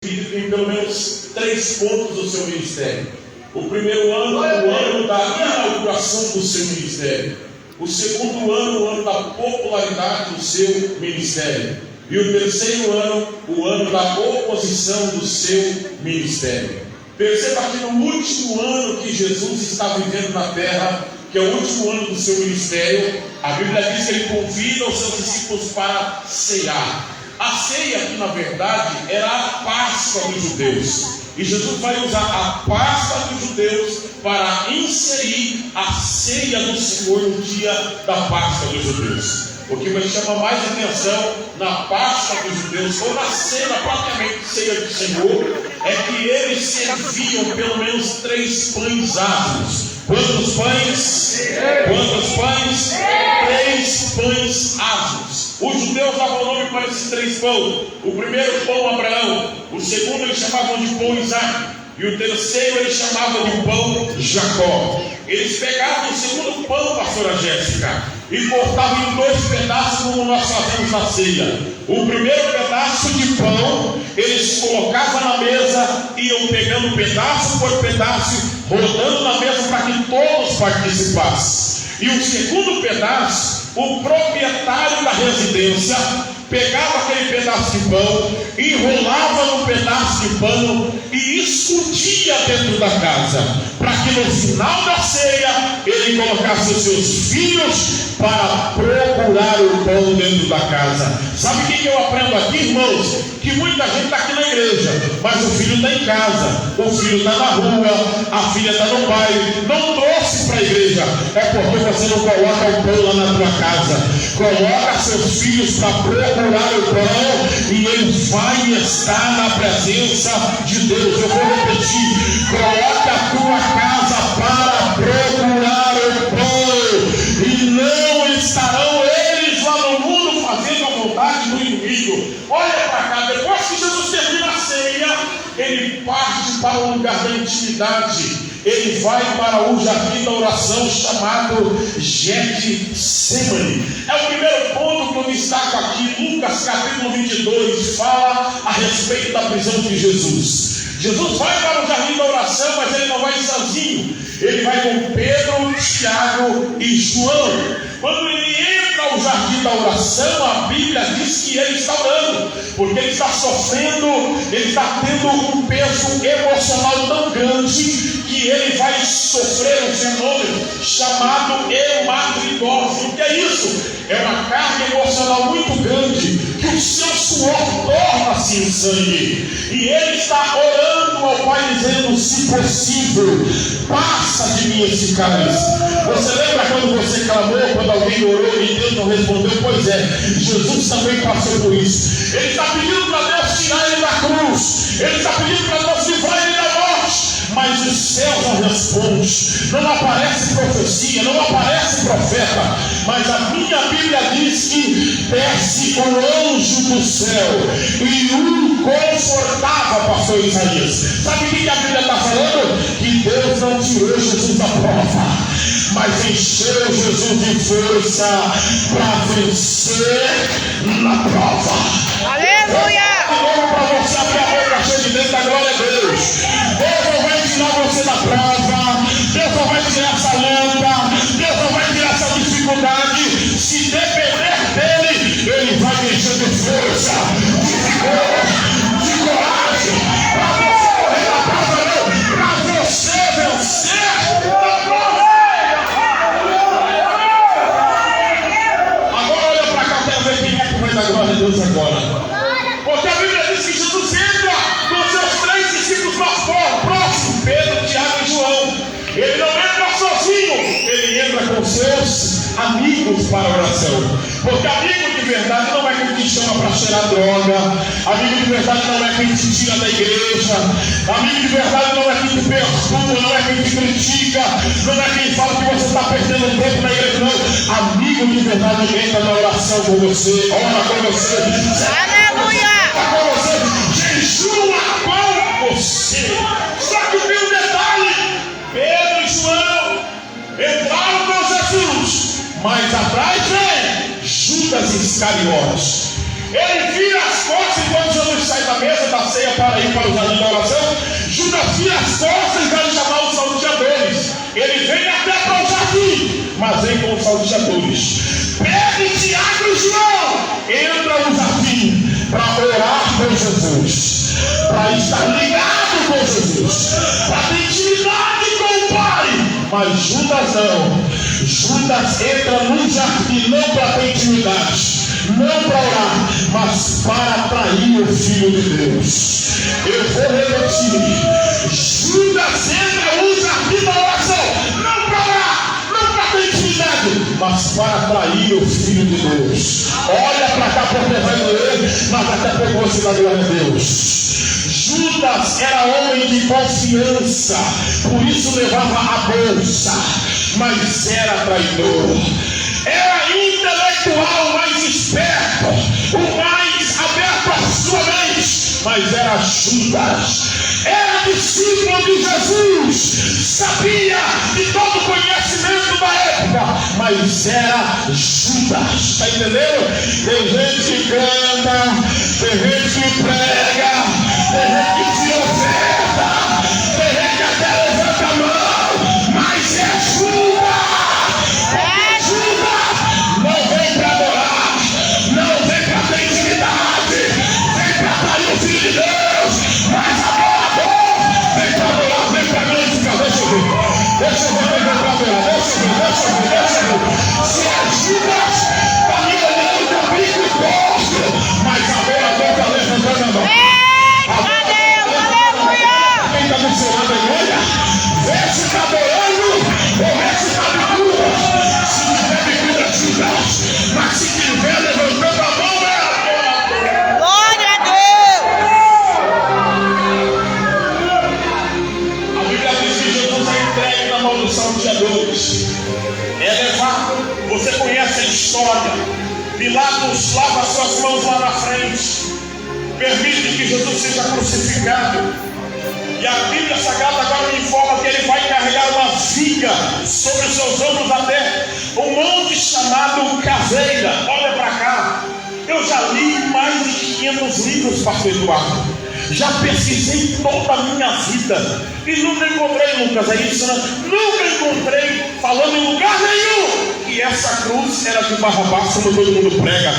Em pelo menos 3 pontos do seu ministério. O primeiro ano, o ano da inauguração do seu ministério. O segundo ano, o ano da popularidade do seu ministério. E o terceiro ano, o ano da oposição do seu ministério. Perceba que no último ano que Jesus está vivendo na terra, que é o último ano do seu ministério, a Bíblia diz que ele convida os seus discípulos para ceiar. A ceia aqui, na verdade, era a Páscoa dos judeus. E Jesus vai usar a Páscoa dos judeus para inserir a ceia do Senhor no dia da Páscoa dos judeus. O que me chama mais atenção na Páscoa dos judeus, ou na ceia propriamente ceia do Senhor, é que eles serviam pelo menos 3 pães asmos. Quantos pães? Quantos pães? 3 pães asmos. Os judeus davam nome para esses 3 pães. O primeiro pão Abraão, o segundo eles chamavam de pão Isaac, e o terceiro eles chamavam de pão Jacó. Eles pegavam o segundo pão, pastora Jéssica, e cortavam em 2 pedaços, como nós fazemos na ceia. O primeiro pedaço de pão eles colocavam na mesa, iam pegando pedaço por pedaço, rodando na mesa para que todos participassem. E o segundo pedaço, o proprietário da residência pegava aquele pedaço de pão, enrolava no pedaço de pano e escondia dentro da casa, para que no final da ceia ele colocasse os seus filhos para procurar o pão dentro da casa. Sabe o que eu aprendo aqui, irmãos? Que muita gente está aqui na igreja, mas o filho está em casa, o filho está na rua, a filha está no baile, não trouxe para a igreja. É porque você não coloca o pão lá na tua casa. Coloca seus filhos para procurar o pão, e ele vai estar na presença de Deus. Eu vou repetir: coloca a tua casa para procurar o pão, e não estarão eles lá no mundo fazendo a vontade do inimigo. Olha para cá, depois que Jesus termina a ceia, ele parte para o lugar da intimidade. Ele vai para o jardim da oração chamado Getsemane. É o primeiro ponto que eu destaco aqui. Lucas capítulo 22 fala a respeito da prisão de Jesus. Jesus vai para o jardim da oração, mas ele não vai sozinho. Ele vai com Pedro, Tiago e João. Quando ele entra ao jardim da oração, a Bíblia diz que ele está orando, porque ele está sofrendo, ele está tendo um peso emocional tão grande que ele vai sofrer um fenômeno chamado hematidose. O que é isso? É uma carga emocional muito grande, que o seu suor torna-se em sangue, e ele está orando ao Pai dizendo: se possível, passa de mim esse cálice. Você lembra quando você clamou, quando alguém orou e Deus não respondeu? Pois é, Jesus também passou por isso. Ele está pedindo para Deus tirar ele da cruz, ele está pedindo para Deus livrar ele da morte, mas o céu não responde. Não aparece profecia, não aparece profeta, mas a minha Bíblia diz que desce o anjo do céu e o confortava, pastor Isaías. Sabe o que a Bíblia está falando? Que Deus não tirou Jesus da prova, mas encheu Jesus de força para vencer na prova. Aleluia! Para você abrir a boca cheia de dentro da glória a Deus. Deus não vai tirar você da prova, Deus não vai tirar essa luta, Deus não vai tirar essa dificuldade. Se depender dele, ele vai me encher de força, de vigor, de coragem, para você correr na prova, para você vencer a prova. Agora olha para cá, quero ver quem é que vai dar glória a Deus agora. Porque a Bíblia diz que Jesus entra com seus 3 discípulos mais próximos, Pedro, Tiago e João. Ele não entra sozinho, ele entra com seus amigos para a oração. Porque amigo de verdade não é quem te chama para cheirar droga, amigo de verdade não é quem te tira da igreja, amigo de verdade não é quem te perturba, não é quem te critica, não é quem fala que você está perdendo tempo na igreja, não. Amigo de verdade entra na oração com você, ora com você, Aleluia! com você, jejua com você. Só que tem um detalhe: Pedro e João entraram com Jesus, mas atrás vem Judas Iscariotes. Ele vira as costas enquanto Jesus Jesus sai da mesa da ceia para ir para o jardim da oração, Judas vira as costas e vai chamar os salteadores. Ele vem até para o jardim, mas vem com os salteadores. Pedro, Tiago e João entram no jardim para orar com Jesus, para estar ligado com Jesus, para ter intimidade com o Pai. Mas Judas não. Judas entra no jardim não para ter intimidade, não para orar, mas para atrair o Filho de Deus. Eu vou repetir: Judas entra no jardim da oração não para orar, não para ter intimidade, mas para atrair o Filho de Deus. Olha para cá porque vai doer, mas até pouco você vai glória a Deus. Judas era homem de confiança, por isso levava a bolsa, mas era traidor. Era intelectual, mais esperto, o mais aberto à sua mente, mas era Judas. Era discípulo de Jesus, sabia de todo o conhecimento da época, mas era Judas. Está entendendo? Tem gente que canta, tem gente que prega, tem gente que tira oferta, tem gente que até levanta a mão, mas é Judas. Judas não vem para adorar, não vem para ter intimidade, vem para atrair o Filho de Deus, mas adorador vem para adorar, vem para glorificar. Deixa eu ver, vem para adorar, deixa eu ver. Se é Judas, família de muita briga e gosto, mas adorador está levantando a mão. Quem está do seu lado, olha, vê se está adorando ou vê se está de cruz. Se tiver de cruz é Judas, mas se tiver levantando a mão é adorador. Glória a Deus. A Bíblia diz que Jesus é entregue na mão dos salteadores. É levado, você conhece a história. Pilatos lava suas mãos lá na frente, permite que Jesus seja crucificado. E a Bíblia Sagrada agora me informa que ele vai carregar uma viga sobre os seus ombros até um monte chamado Caveira. Olha para cá, eu já li mais de 500 livros, pastor Eduardo. Já pesquisei toda a minha vida e nunca encontrei, Lucas, é isso, né? Nunca encontrei, falando em lugar nenhum, que essa cruz era de Barrabás, como todo mundo prega.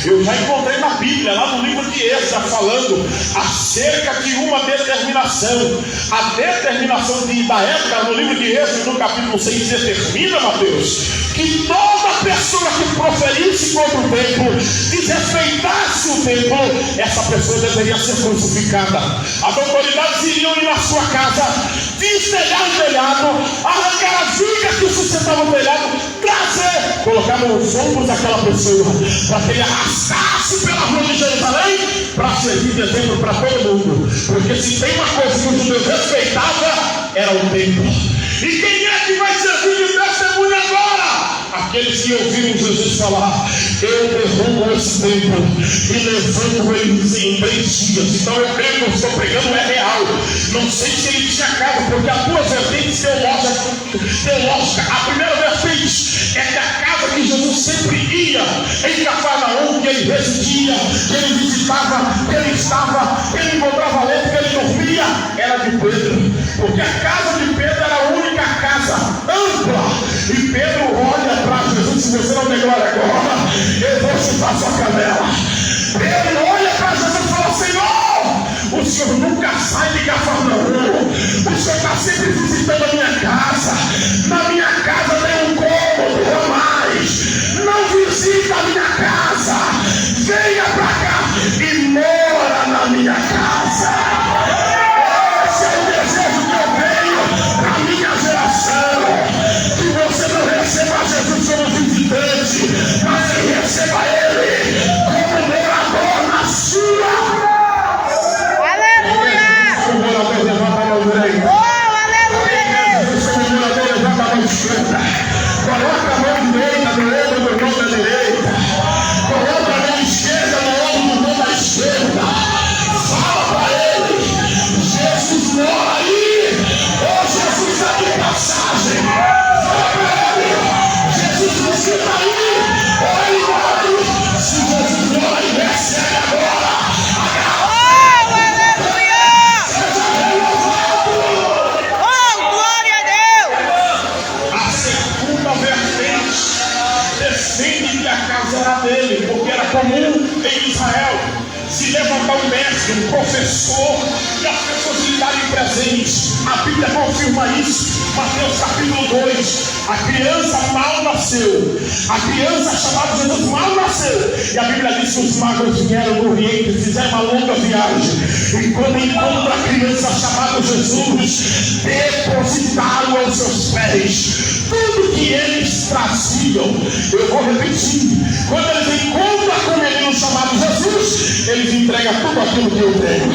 Eu já encontrei na Bíblia, lá no livro de Êxodo, falando acerca de uma determinação. A determinação da época, no livro de Êxodo, no capítulo 6, determina, Mateus, que toda pessoa que proferisse contra o templo, desrespeitasse o templo, essa pessoa deveria ser crucificada. As autoridades iriam ir na sua casa, destelhar o telhado, arrancar as vigas que sustentavam o telhado, trazer, colocar nos ombros daquela pessoa, para que ele arrastasse pela rua de Jerusalém, para servir de exemplo para todo mundo. Porque se tem uma coisa que os judeus respeitavam, era o templo. E quem é que vai servir de testemunha agora? Aqueles que ouviram Jesus falar: eu derrubo esse templo e levanto ele em 3 dias. Então eu creio que eu estou pregando é real. Não sei se ele tinha casa, porque há 2 vertentes teológicas. A primeira vertente é que a casa que Jesus sempre ia em Cafarnaum, que ele residia, que ele visitava, que ele estava, que ele encontrava leite, que ele dormia, era de Pedro. Porque a casa de Pedro era a única casa ampla. E Pedro olha para Jesus: se você não tem glória agora, eu vou chutar sua canela. Pedro olha para Jesus e fala: Senhor, o Senhor nunca sai de Cafarnaum, o Senhor está sempre visitando a minha casa. Na minha casa tem um cômodo a mais. Não visita a minha casa, venha para cá e mora na minha casa. Esse é o desejo que eu tenho para a minha geração. Que você não receba Jesus como visitante, mas que receba Ele como morador na sua. Aleluia! O morador levanta a mão direita. Oh, aleluia! O morador levanta a mão esquerda. Coloca a mão direita no ombro do irmão da direita. Coloca a mão esquerda no ombro do irmão da esquerda. Fala para ele: Jesus mora aí. Ou Jesus está de passagem. Fala para ele: Jesus não está aí. Ou ele mora aí. Se Jesus mora aí, recebe agora. for e as pessoas lhe darem presentes. A Bíblia confirma isso. Mateus capítulo 2. A criança mal nasceu. A criança chamada Jesus mal nasceu. E a Bíblia diz que os magos vieram do Oriente, fizeram uma longa viagem. E quando encontram a criança chamada Jesus, depositaram aos seus pés tudo que eles traziam. Eu vou repetir. Quando eles encontram com o menino chamado Jesus, eles entregam tudo aquilo que eu tenho.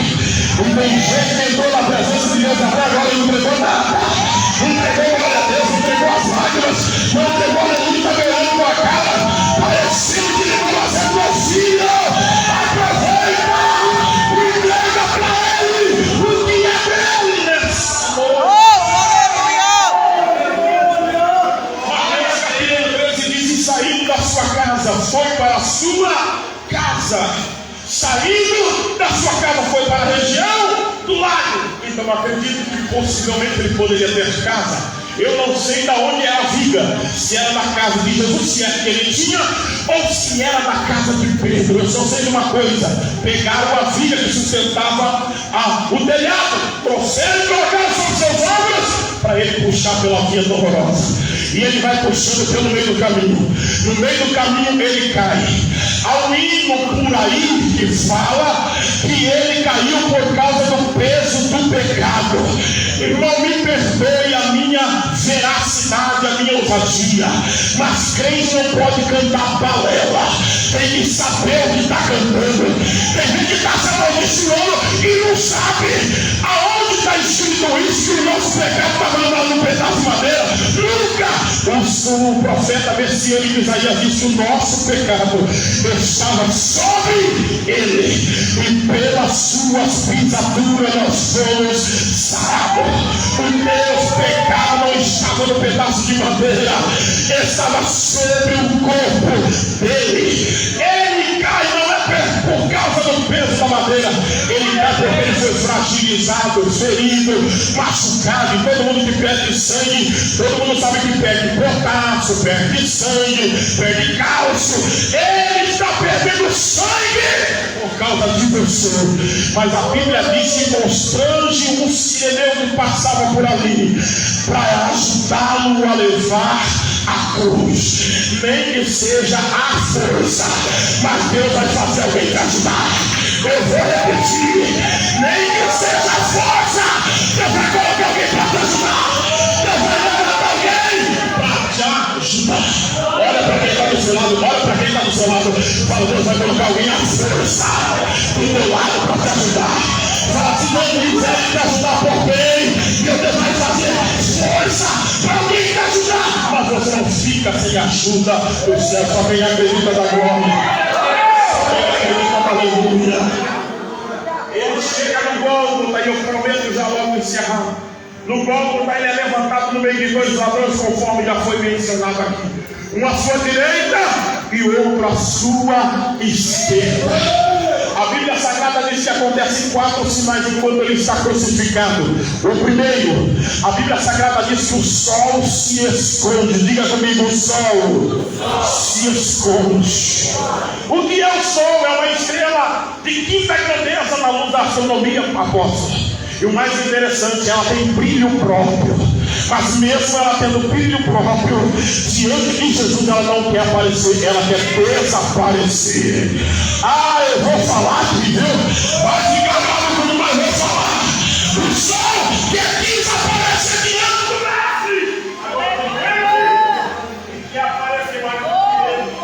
E tem gente que entrou na presença de Deus até agora e não entregou nada. Não entregou, glória a Deus, não entregou as lágrimas, não entregou aleluia, está ganhando com a cara. Parecendo que ele não fazendo meu filho. Aproveita e entrega para ele o que é dele nesse amor. Mateus capítulo 13 diz: saindo da sua casa, foi para a sua casa. Saindo da sua casa, foi para a região do lago. Então eu acredito que possivelmente ele poderia ter casa. Eu não sei de onde era a viga, se era da casa de Jesus, se era que ele tinha, ou se era da casa de Pedro. Eu só sei de uma coisa: pegaram a viga que sustentava o telhado, trouxeram e colocaram sobre seus ombros para ele puxar pela via dolorosa. E ele vai puxando pelo meio do caminho. No meio do caminho ele cai. Há um hino por aí que fala que ele caiu por causa do peso do pecado. Irmão, me perdoe a minha veracidade, a minha ousadia, mas crente não pode cantar balela. Tem que saber o que está cantando. Tem gente que está se amaldiçoando e não sabe aonde está escrito isso, que o nosso pecado está mandado num pedaço de madeira. Nunca. O profeta messiânico Isaías disse: o nosso pecado estava sobre ele, e pelas suas pisaduras nós fomos sarados. O meu pecado não estava no pedaço de madeira, estava sobre o corpo dele. Ele cai não é por causa do peso da madeira, ele cai porque ele foi fragilizado, ferido, machucado. E todo mundo que perde sangue, todo mundo sabe que perde potássio, perde sangue, perde cálcio. Ele está perdendo sangue por causa de você. Mas a Bíblia diz que constrange um sireneu que passava por ali para ajudá-lo a levar a cruz. Nem que seja a força, mas Deus vai fazer alguém te ajudar. Eu vou repetir: nem que seja a força, Deus vai colocar alguém para te ajudar. Deus vai levantar alguém para te ajudar. Olha para quem está do seu lado, olha para quem está do seu lado. Fala: Deus vai colocar alguém à força do teu lado para te ajudar. Fala: se Deus quiser te ajudar por bem, Deus vai fazer força para alguém te ajudar. Mas você não fica sem ajuda do céu. Só quem acredita da glória. Aleluia. Ele chega no Gólgota, e eu prometo já logo encerrar. No Gólgota ele é levantado no meio de dois ladrões, conforme já foi mencionado aqui. Um à sua direita e outro à sua esquerda. A Bíblia Sagrada diz que acontecem 4 sinais enquanto ele está crucificado. O primeiro, a Bíblia Sagrada diz que o sol se esconde. Diga comigo: o sol se esconde. O que é o sol? É uma estrela de quinta grandeza na luz da astronomia, apóstolo. E o mais interessante, ela tem brilho próprio. Mas mesmo ela tendo brilho próprio, diante de Jesus ela não quer aparecer, ela quer desaparecer. Eu vou falar aqui, viu? Vai ficar maluco, mas vou falar. O sol quer desaparecer diante do mestre. Agora ele quer aparecer mais do que ele.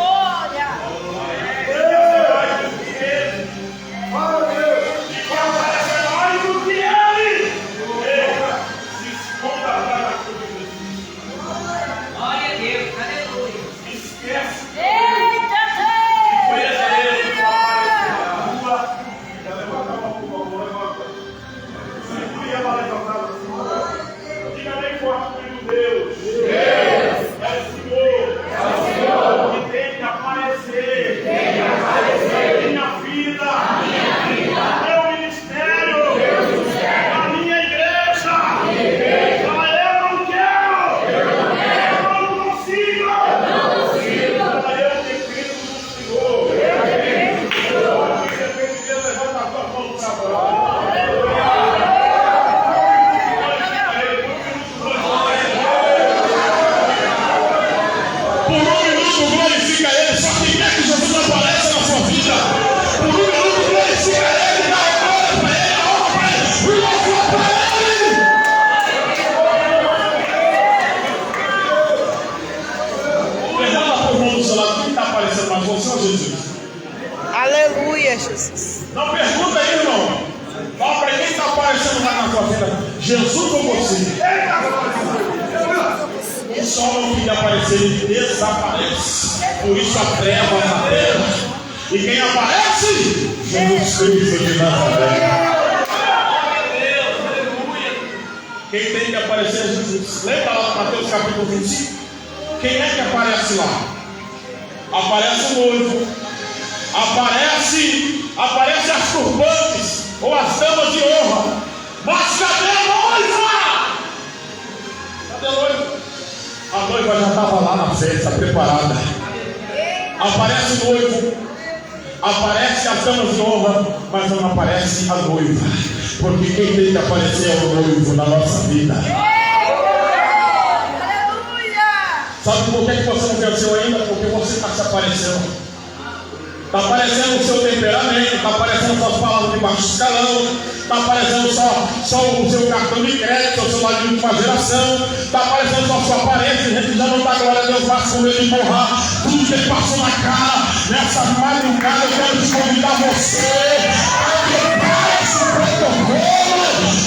tua vida. Jesus ou você? O sol não queria aparecer, ele desaparece. Por isso a treva na terra. E quem aparece? Jesus Cristo de Nazaré. Quem tem que aparecer é Jesus. Lembra lá de Mateus capítulo 25? Quem é que aparece lá? Aparece o noivo. Aparece as turbantes ou as damas de honra. Mas cadê a noiva? Cadê a noiva? A noiva já estava lá na festa, preparada. Aparece o noivo. Aparece as damas de honra, mas não aparece a noiva. Porque quem tem que aparecer é o noivo na nossa vida. Sabe por que você não venceu ainda? Porque você está se aparecendo. Está aparecendo o seu temperamento, está aparecendo suas palavras de baixo escalão, está aparecendo só o seu cartão de crédito, o seu ladinho de uma geração, está aparecendo só a sua aparência. A gente já não está, glória a Deus, mais com medo de borrar tudo que passou na cara. Nessa madrugada eu quero te convidar você a quebrar esse protocolo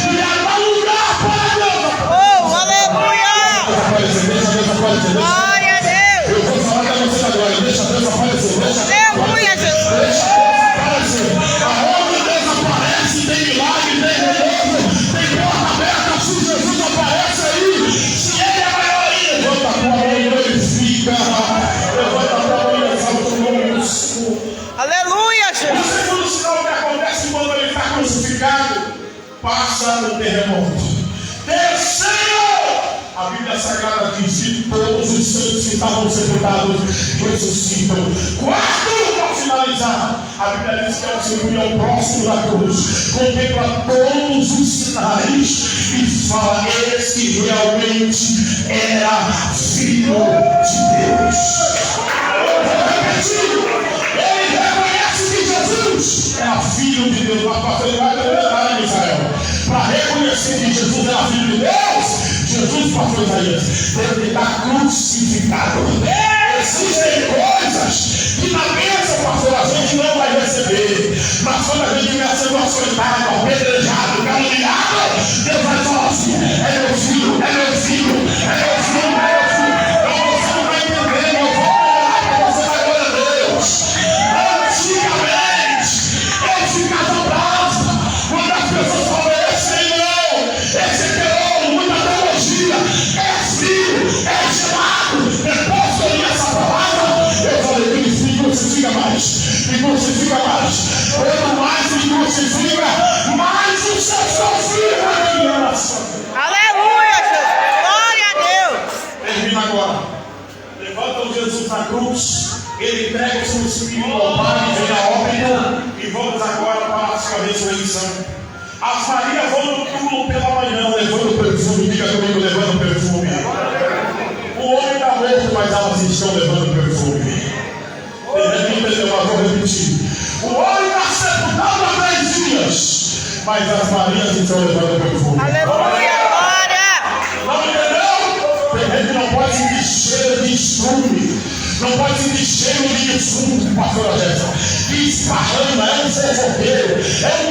e a dar lugar para Deus. Oh, aleluia! Deixa Deus aparecer. Glória a Deus! Eu vou falar para você agora. Deixa Deus aparecer. Aleluia, Jesus! Deixa Deus aparecer. Aonde Deus aparece, tem milagre, tem renovo, tem porta aberta. Se Jesus aparece aí, se Ele é maior aí, levanta a tua mão e glorifica. Levanta a tua mão e exalta o nome do Senhor. Aleluia, O Jesus! segundo sinal que acontece quando Ele está crucificado, passa o terremoto. Terceiro, a Bíblia Sagrada diz que todos os santos que estavam sepultados ressuscitam. Quarto, para finalizar, a Bíblia diz que ao Senhor ao próximo da cruz, contempla todos os sinais e fala: esse realmente era filho de Deus. Ele reconhece que Jesus era filho de Deus. Mas pastor, ele vai ter em Israel. Para reconhecer que Jesus era filho de Deus, Jesus, pastor Isaías, deve estar crucificado. Existem coisas que na bênção, pastor, a gente não vai receber. Mas quando a gente estiver sendo açoitado, apedrejado, caluniado, Deus vai falar assim: é meu filho, é meu filho, é meu filho, é meu filho. Então você não vai entender, eu vou orar para você dar glória a Deus. Antigamente, eu ficava bravo quando as pessoas falam: esse não, esse é terror, muita teologia, é filho, é chamado. Depois que eu li essa palavra, eu falei: me crucifica mais, me crucifica mais. Quanto mais me crucifica, mais o seu filho aqui na nação. Aleluia, Jesus! Glória a Deus! Termina agora. Levanta o Jesus na cruz, ele entrega o seu espírito ao Pai, vem a óbito, e vamos agora para a sua ressurreição. As Marias vão no túmulo pela manhã, levando perfume. Diga comigo: levando perfume. O homem está morto, mas elas estão levando perfume. Entendeu? Mas vou repetir. O homem está sepultado há 3 dias, mas as Marias estão levando perfume. Aleluia, glória! Não entendeu? Tem gente que não pode sentir cheiro de estrume, não pode sentir cheiro de defunto, pastora Jéssica. Que esparrama, é um fofoqueiro, é um